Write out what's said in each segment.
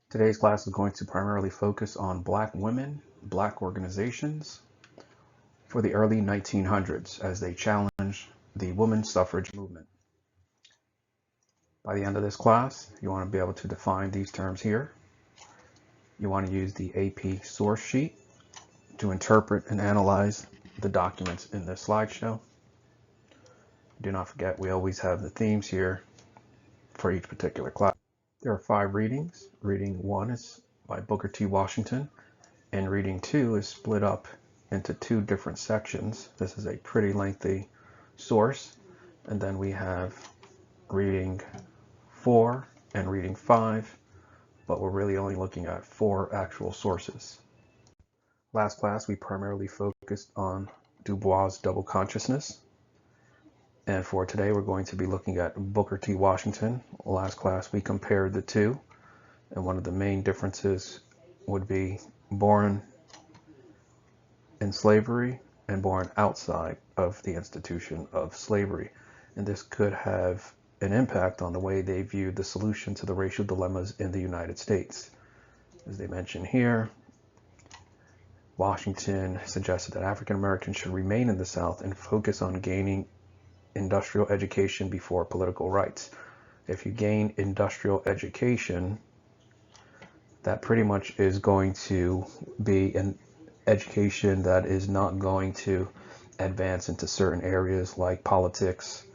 Today's class is going to primarily focus on Black women, Black organizations for the early 1900s as they challenged the women's suffrage movement. By the end of this class, you want to be able to define these terms here. You want to use the AP source sheet to interpret and analyze the documents in this slideshow. Do not forget, we always have the themes here for each particular class. There are 5 readings. Reading 1 is by Booker T. Washington, and reading 2 is split up into 2 different sections. This is a pretty lengthy source. And then we have reading 4 and reading 5, but we're really only looking at 4 actual sources. Last class, we primarily focused on Du Bois' double consciousness. And for today, we're going to be looking at Booker T. Washington. Last class, we compared the two. And one of the main differences would be born in slavery and born outside of the institution of slavery. And this could have an impact on the way they viewed the solution to the racial dilemmas in the United States. As they mention here, Washington suggested that African Americans should remain in the South and focus on gaining industrial education before political rights. If you gain industrial education, that pretty much is going to be an education that is not going to advance into certain areas like politics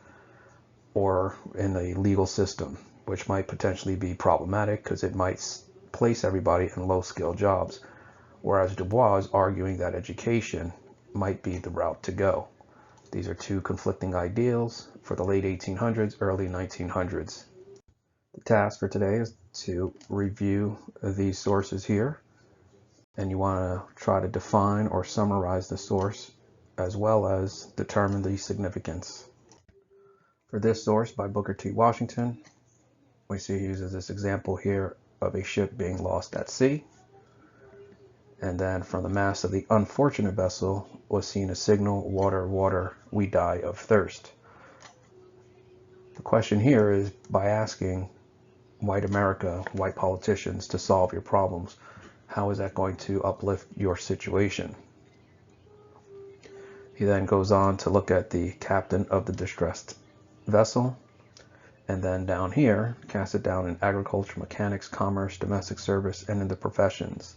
or in the legal system, which might potentially be problematic because it might place everybody in low-skilled jobs, whereas Du Bois is arguing that education might be the route to go. These are 2 conflicting ideals for the late 1800s, early 1900s. The task for today is to review these sources here, and you want to try to define or summarize the source as well as determine the significance. For this source by Booker T. Washington, we see he uses this example here of a ship being lost at sea. And then from the mast of the unfortunate vessel was seen a signal, water, water, we die of thirst. The question here is, by asking white America, white politicians to solve your problems, how is that going to uplift your situation? He then goes on to look at the captain of the distressed vessel, and then down here, cast it down in agriculture, mechanics, commerce, domestic service, and in the professions.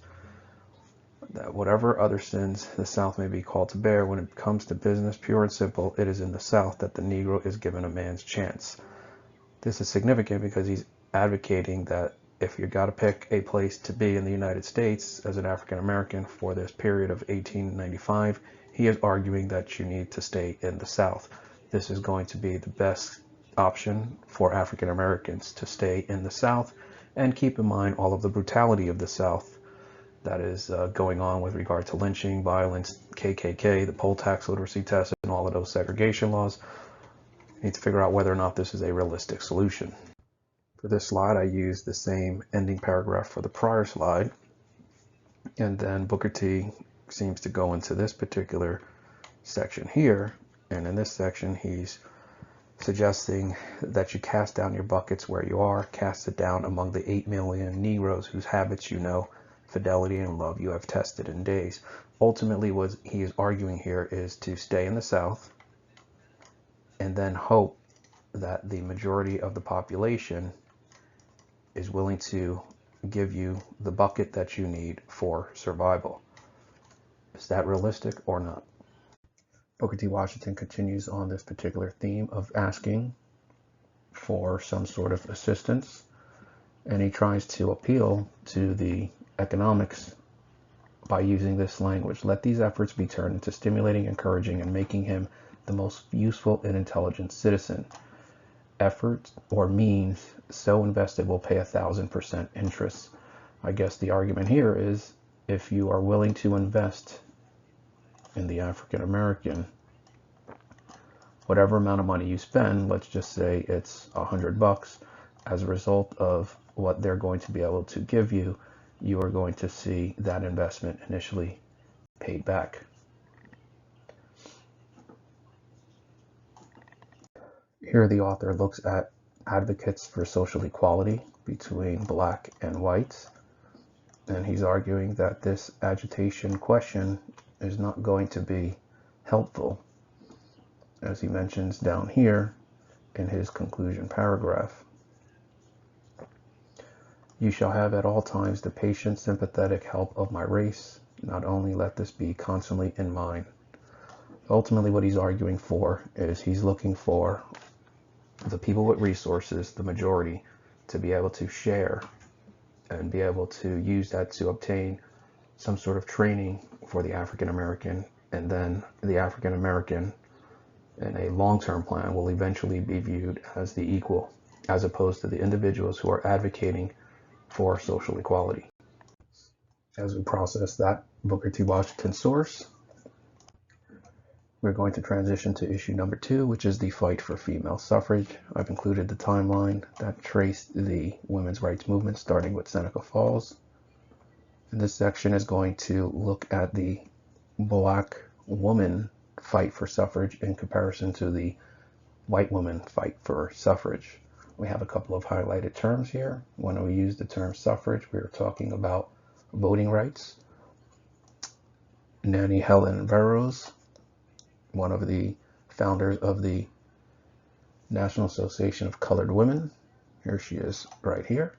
That whatever other sins the South may be called to bear, when it comes to business, pure and simple, it is in the South that the Negro is given a man's chance. This is significant because he's advocating that if you got to pick a place to be in the United States as an African American for this period of 1895, he is arguing that you need to stay in the South. This is going to be the best option for African Americans to stay in the South, and keep in mind all of the brutality of the South that is going on with regard to lynching, violence, KKK, the poll tax literacy test, and all of those segregation laws. You need to figure out whether or not this is a realistic solution. For this slide, I used the same ending paragraph for the prior slide, and then Booker T seems to go into this particular section here, and in this section he's suggesting that you cast down your buckets where you are, cast it down among the 8 million Negroes whose habits you know, fidelity and love you have tested in days. Ultimately, what he is arguing here is to stay in the South and then hope that the majority of the population is willing to give you the bucket that you need for survival. Is that realistic or not? Booker T. Washington continues on this particular theme of asking for some sort of assistance, and he tries to appeal to the economics by using this language. Let these efforts be turned into stimulating, encouraging, and making him the most useful and intelligent citizen. Effort or means so invested will pay 1,000% interest. I guess the argument here is, if you are willing to invest in the African American, whatever amount of money you spend, let's just say it's $100, as a result of what they're going to be able to give you, you are going to see that investment initially paid back. Here the author looks at advocates for social equality between black and whites, And he's arguing that this agitation question is not going to be helpful, as he mentions down here in his conclusion paragraph. You shall have at all times the patient, sympathetic help of my race. Not only let this be constantly in mind. Ultimately, what he's arguing for is he's looking for the people with resources, the majority, to be able to share and be able to use that to obtain some sort of training for the African American, and then the African American in a long-term plan will eventually be viewed as the equal, as opposed to the individuals who are advocating for social equality. As we process that Booker T. Washington source, we're going to transition to issue number 2, which is the fight for female suffrage. I've included the timeline that traced the women's rights movement, starting with Seneca Falls. And this section is going to look at the black woman fight for suffrage in comparison to the white woman fight for suffrage. We have a couple of highlighted terms here. When we use the term suffrage, we are talking about voting rights. Nannie Helen Burroughs, one of the founders of the National Association of Colored Women. Here she is right here.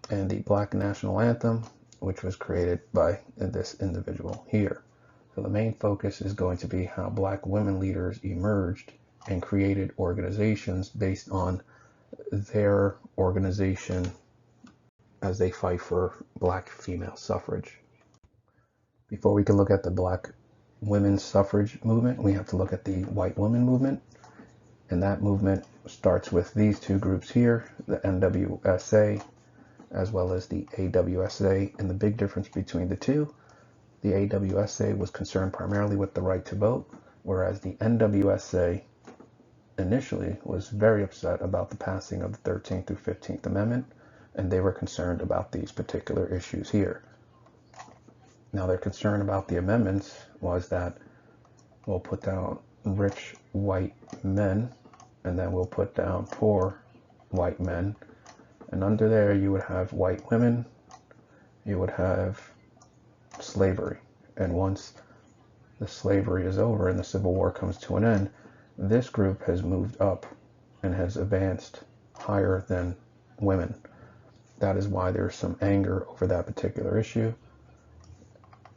And the Black National Anthem, which was created by this individual here. So the main focus is going to be how black women leaders emerged and created organizations based on their organization as they fight for black female suffrage. Before we can look at the black women's suffrage movement, we have to look at the white woman movement. And that movement starts with these two groups here, the NWSA as well as the AWSA. And the big difference between the two, the AWSA was concerned primarily with the right to vote, whereas the NWSA initially was very upset about the passing of the 13th through 15th Amendment, and they were concerned about these particular issues here. Now, their concern about the amendments was that we'll put down rich white men, and then we'll put down poor white men. And under there, you would have white women, you would have slavery. And once the slavery is over and the Civil War comes to an end, this group has moved up and has advanced higher than women. That is why there's some anger over that particular issue.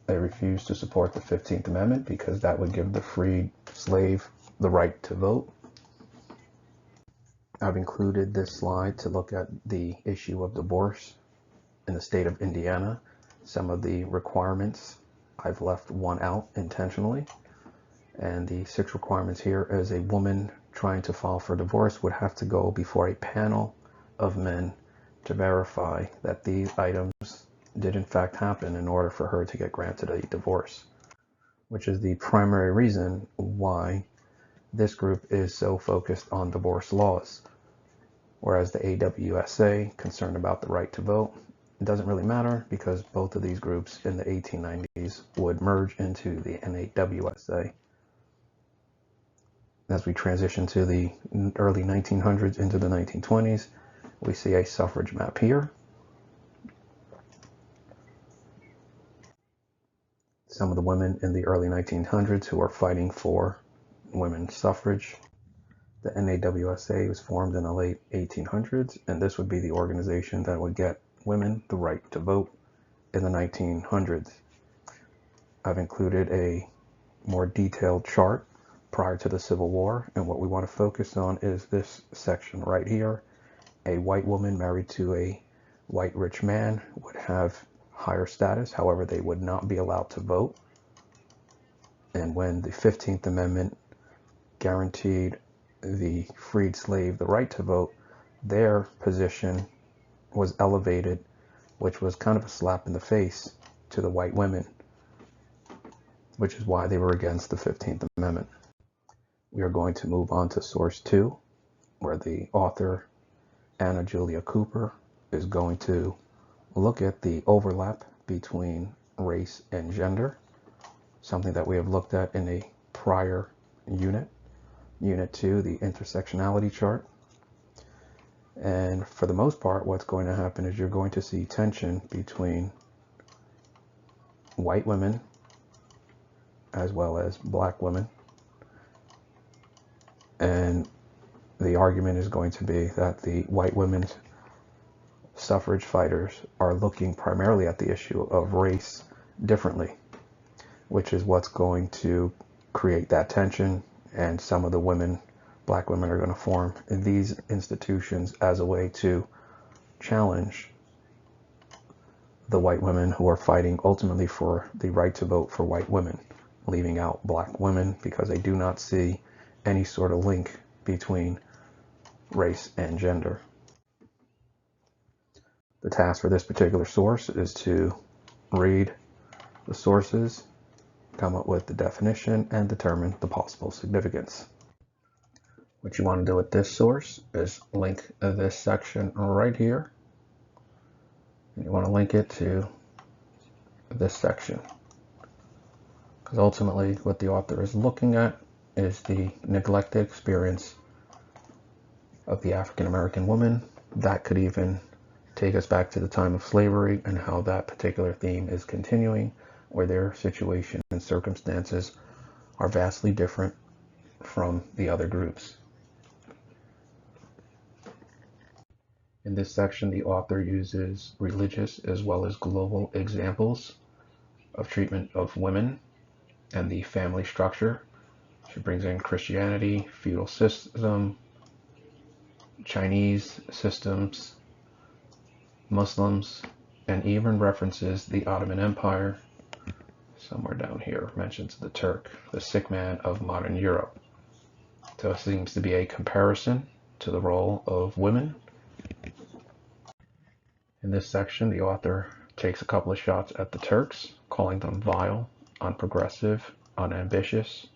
They refuse to support the 15th Amendment because that would give the freed slave the right to vote. I've included this slide to look at the issue of divorce in the state of Indiana. Some of the requirements, I've left one out intentionally. And the 6 requirements here is a woman trying to file for divorce would have to go before a panel of men to verify that these items did in fact happen in order for her to get granted a divorce, which is the primary reason why this group is so focused on divorce laws. Whereas the AWSA, concerned about the right to vote, it doesn't really matter because both of these groups in the 1890s would merge into the NAWSA. As we transition to the early 1900s into the 1920s, we see a suffrage map here. Some of the women in the early 1900s who are fighting for women's suffrage. The NAWSA was formed in the late 1800s, and this would be the organization that would get women the right to vote in the 1900s. I've included a more detailed chart prior to the Civil War, and what we want to focus on is this section right here. A white woman married to a white rich man would have higher status, however they would not be allowed to vote. And when the 15th Amendment guaranteed the freed slave the right to vote, their position was elevated, which was kind of a slap in the face to the white women, which is why they were against the 15th Amendment. We are going to move on to source 2, where the author Anna Julia Cooper is going to look at the overlap between race and gender, something that we have looked at in a prior unit, Unit 2, the intersectionality chart. And for the most part, what's going to happen is you're going to see tension between white women as well as black women. And the argument is going to be that the white women's suffrage fighters are looking primarily at the issue of race differently, which is what's going to create that tension. And some of the women, black women, are going to form in these institutions as a way to challenge the white women who are fighting ultimately for the right to vote for white women, leaving out black women because they do not see any sort of link between race and gender. The task for this particular source is to read the sources, come up with the definition, and determine the possible significance. What you want to do with this source is link this section right here. And you want to link it to this section, because ultimately what the author is looking at is the neglected experience of the African American woman. That could even take us back to the time of slavery and how that particular theme is continuing, where their situation and circumstances are vastly different from the other groups. In this section, the author uses religious as well as global examples of treatment of women and the family structure. She brings in Christianity, feudal system, Chinese systems, Muslims, and even references the Ottoman Empire. Somewhere down here mentions the Turk, the sick man of modern Europe. So it seems to be a comparison to the role of women. In this section, the author takes a couple of shots at the Turks, calling them vile, unprogressive, unambitious,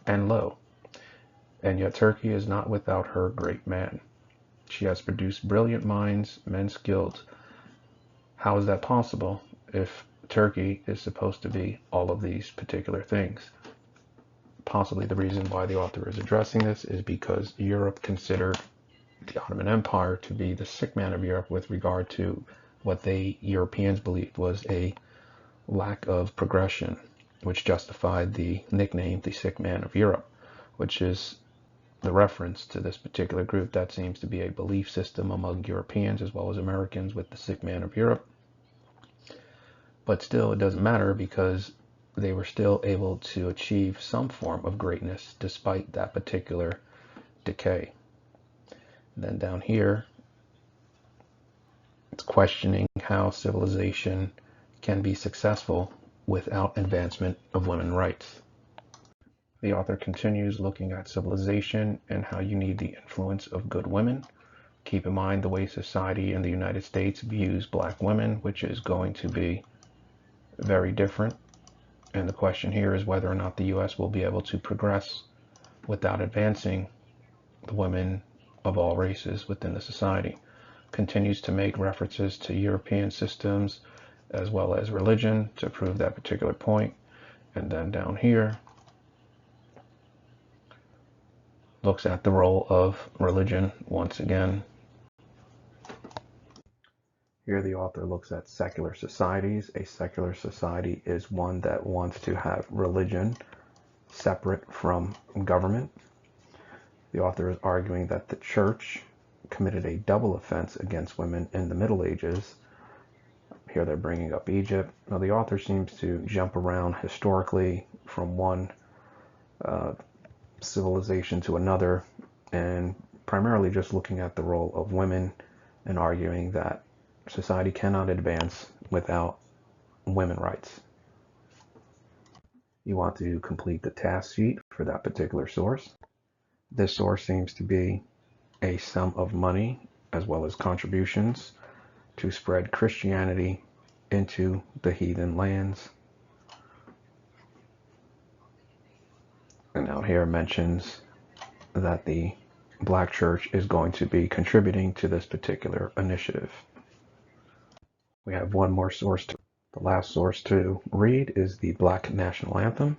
and low. And yet Turkey is not without her great man. She has produced brilliant minds, men skilled. How is that possible if Turkey is supposed to be all of these particular things? Possibly the reason why the author is addressing this is because Europe considered the Ottoman Empire to be the sick man of Europe with regard to what they Europeans believed was a lack of progression, which justified the nickname the sick man of Europe, which is the reference to this particular group. That seems to be a belief system among Europeans as well as Americans with the sick man of Europe. But still, it doesn't matter because they were still able to achieve some form of greatness despite that particular decay. And then down here, it's questioning how civilization can be successful without advancement of women's rights. The author continues looking at civilization and how you need the influence of good women. Keep in mind the way society in the United States views black women, which is going to be very different. And the question here is whether or not the U.S. will be able to progress without advancing the women of all races within the society. Continues to make references to European systems as well as religion to prove that particular point. And then down here, looks at the role of religion once again. Here the author looks at secular societies. A secular society is one that wants to have religion separate from government. The author is arguing that the church committed a double offense against women in the Middle Ages. Here they're bringing up Egypt. Now the author seems to jump around historically from one civilization to another, and primarily just looking at the role of women and arguing that society cannot advance without women's rights. You want to complete the task sheet for that particular source. This source seems to be a sum of money as well as contributions to spread Christianity into the heathen lands. And out here mentions that the Black Church is going to be contributing to this particular initiative. We have one more source. The last source to read is the Black National Anthem.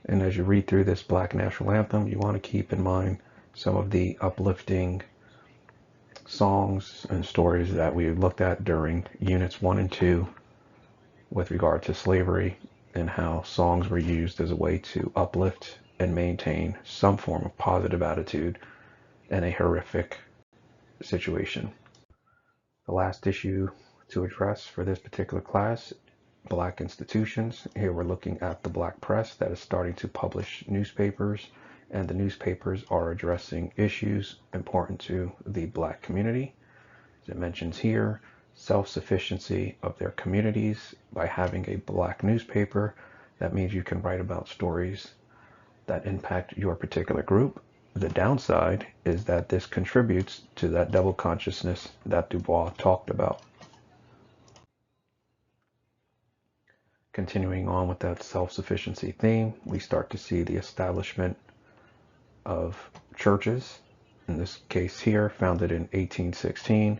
And as you read through this Black National Anthem, you want to keep in mind some of the uplifting songs and stories that we looked at during units 1 and 2 with regard to slavery and how songs were used as a way to uplift and maintain some form of positive attitude in a horrific situation. The last issue to address for this particular class, Black institutions. Here we're looking at the Black press that is starting to publish newspapers, and the newspapers are addressing issues important to the Black community. As it mentions here, self-sufficiency of their communities by having a Black newspaper. That means you can write about stories that impact your particular group. The downside is that this contributes to that double consciousness that Du Bois talked about. Continuing on with that self-sufficiency theme, we start to see the establishment of churches, in this case here, founded in 1816,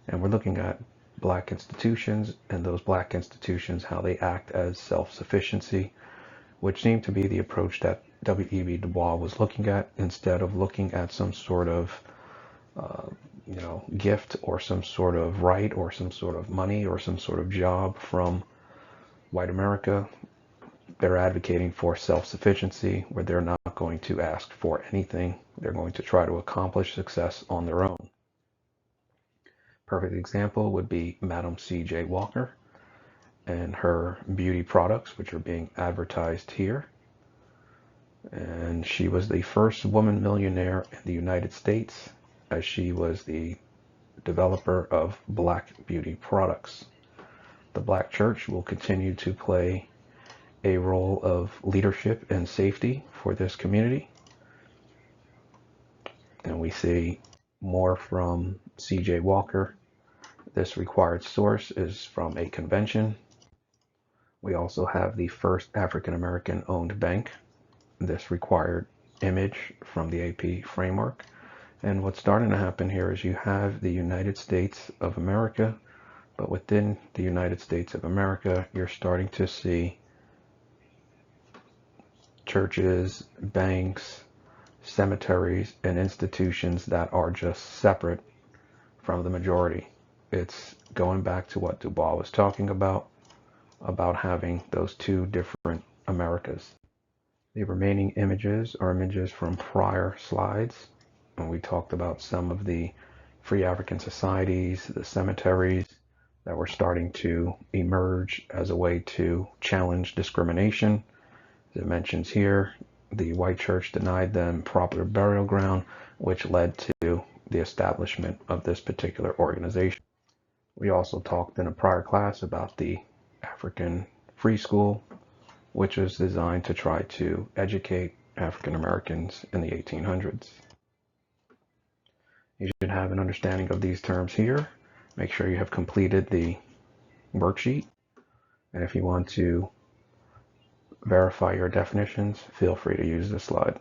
and we're looking at Black institutions and those Black institutions, how they act as self-sufficiency, which seemed to be the approach that W.E.B. Du Bois was looking at, instead of looking at some sort of gift or some sort of right or some sort of money or some sort of job from white America. They're advocating for self-sufficiency, where they're not going to ask for anything. They're going to try to accomplish success on their own. Perfect example would be Madam C.J. Walker and her beauty products, which are being advertised here. And she was the first woman millionaire in the United States, as she was the developer of Black beauty products. The Black church will continue to play a role of leadership and safety for this community. And we see more from C.J. Walker. This required source is from a convention. We also have the first African American owned bank. This required image from the AP framework. And what's starting to happen here is you have the United States of America, but within the United States of America, you're starting to see churches, banks, cemeteries, and institutions that are just separate from the majority. It's going back to what Du Bois was talking about having those two different Americas. The remaining images are images from prior slides, and we talked about some of the free African societies, the cemeteries that were starting to emerge as a way to challenge discrimination. As it mentions here, the white church denied them proper burial ground, which led to the establishment of this particular organization. We also talked in a prior class about the African Free School, which was designed to try to educate African Americans in the 1800s. You should have an understanding of these terms here. Make sure you have completed the worksheet. And if you want to verify your definitions, feel free to use this slide.